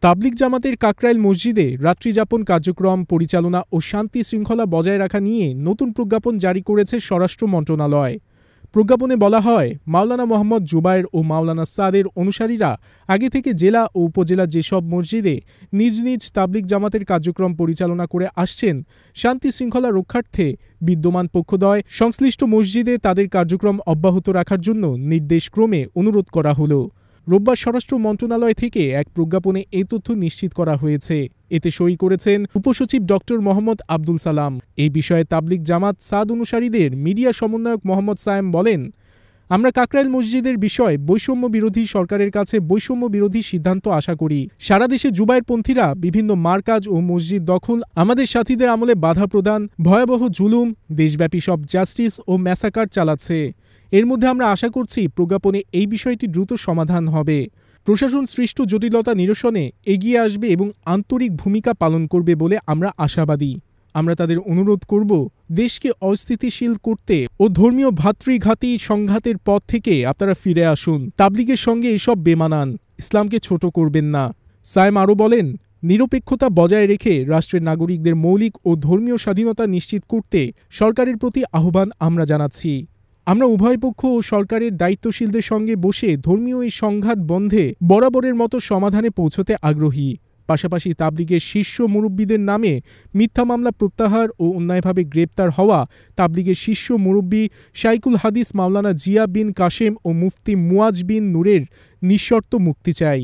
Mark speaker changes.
Speaker 1: তাবলিগ জামাতের কাকরাইল মসজিদে রাত্রিযাপন কার্যক্রম পরিচালনা ও শান্তি শৃঙ্খলা বজায় রাখা নিয়ে নতুন প্রজ্ঞাপন জারি করেছে স্বরাষ্ট্র মন্ত্রণালয়। প্রজ্ঞাপনে বলা হয়, মাওলানা মোহাম্মদ জুবায়ের ও মাওলানা সাদের অনুসারীরা আগে থেকে জেলা ও উপজেলা যেসব মসজিদে নিজ নিজ তাবলিগ জামাতের কার্যক্রম পরিচালনা করে আসছেন, শান্তি শৃঙ্খলা রক্ষার্থে বিদ্যমান পক্ষদ্বয় সংশ্লিষ্ট মসজিদে তাদের কার্যক্রম অব্যাহত রাখার জন্য নির্দেশক্রমে অনুরোধ করা হলো। রোববার স্বরাষ্ট্র মন্ত্রণালয় থেকে এক প্রজ্ঞাপনে এই তথ্য নিশ্চিত করা হয়েছে। এতে সই করেছেন উপসচিব ডক্টর মোহাম্মদ আব্দুল সালাম। এই বিষয়ে তাবলিগ জামাত সাদ অনুসারীদের মিডিয়া সমন্বয়ক মোহাম্মদ সায়েম বলেন, আমরা কাকরাইল মসজিদের বিষয় বৈষম্য বিরোধী সরকারের কাছে বৈষম্য বিরোধী সিদ্ধান্ত আশা করি। সারা দেশে জুবায়েরপন্থীরা বিভিন্ন মারকাজ ও মসজিদ দখল, আমাদের সাথীদের আমলে বাধা প্রদান, ভয়াবহ জুলুম, দেশব্যাপী সব জাস্টিস ও ম্যাসাকার চালাচ্ছে। এর মধ্যে আমরা আশা করছি প্রজ্ঞাপনে এই বিষয়টি দ্রুত সমাধান হবে। প্রশাসন সৃষ্ট জটিলতা নিরসনে এগিয়ে আসবে এবং আন্তরিক ভূমিকা পালন করবে বলে আমরা আশাবাদী। আমরা তাদের অনুরোধ করব, দেশকে অস্থিতিশীল করতে ও ধর্মীয় ভ্রাতৃঘাতী সংঘাতের পথ থেকে আপনারা ফিরে আসুন। তাবলিগের সঙ্গে এসব বেমানান, ইসলামকে ছোট করবেন না। সায়েম আরও বলেন, নিরপেক্ষতা বজায় রেখে রাষ্ট্রের নাগরিকদের মৌলিক ও ধর্মীয় স্বাধীনতা নিশ্চিত করতে সরকারের প্রতি আহ্বান আমরা জানাচ্ছি। আমরা উভয় পক্ষ ও সরকারের দায়িত্বশীলদের সঙ্গে বসে ধর্মীয় এই সংঘাত বন্ধে বরাবরের মতো সমাধানে পৌঁছতে আগ্রহী। পাশাপাশি তাবলিগের শীর্ষ মুরব্বীদের নামে মিথ্যা মামলা প্রত্যাহার ও অন্যায়ভাবে গ্রেপ্তার হওয়া তাবলিগের শীর্ষ মুরব্বী শাইকুল হাদিস মাওলানা জিয়া বিন কাশেম ও মুফতি মুয়াজ বিন নূরের নিঃশর্ত মুক্তি চাই।